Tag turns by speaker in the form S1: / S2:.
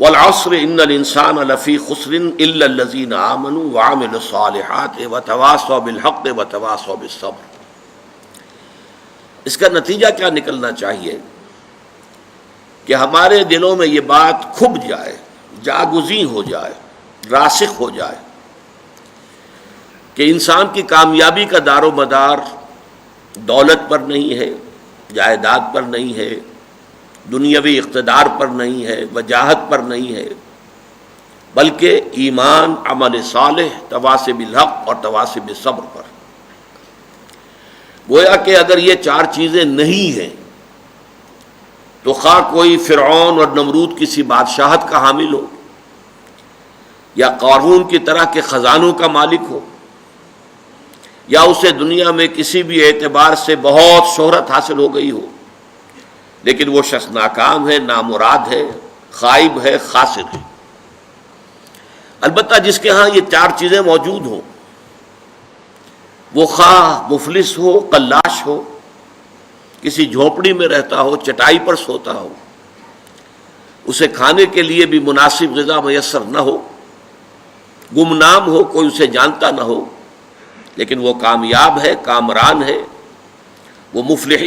S1: والعصر ان الانسان لفی خسر الا الذین آمنوا وعملوا الصالحات وتواصوا بالحق وتواصوا بالصبر۔ اس کا نتیجہ کیا نکلنا چاہیے کہ ہمارے دلوں میں یہ بات کھب جائے، جاگزیں ہو جائے، راسخ ہو جائے کہ انسان کی کامیابی کا دار و مدار دولت پر نہیں ہے، جائیداد پر نہیں ہے، دنیاوی اقتدار پر نہیں ہے، وجاہت پر نہیں ہے، بلکہ ایمان، عمل صالح، تواصی بالحق اور تواصی بالصبر پر۔ گویا کہ اگر یہ چار چیزیں نہیں ہیں تو خواہ کوئی فرعون اور نمرود کسی بادشاہت کا حامل ہو، یا قارون کی طرح کے خزانوں کا مالک ہو، یا اسے دنیا میں کسی بھی اعتبار سے بہت شہرت حاصل ہو گئی ہو، لیکن وہ شخص ناکام ہے، نامراد ہے، خائب ہے، خاسر ہے۔ البتہ جس کے ہاں یہ چار چیزیں موجود ہوں، وہ خواہ مفلس ہو، قلاش ہو، کسی جھونپڑی میں رہتا ہو، چٹائی پر سوتا ہو، اسے کھانے کے لیے بھی مناسب غذا میسر نہ ہو، گمنام ہو، کوئی اسے جانتا نہ ہو، لیکن وہ کامیاب ہے، کامران ہے، وہ مفلح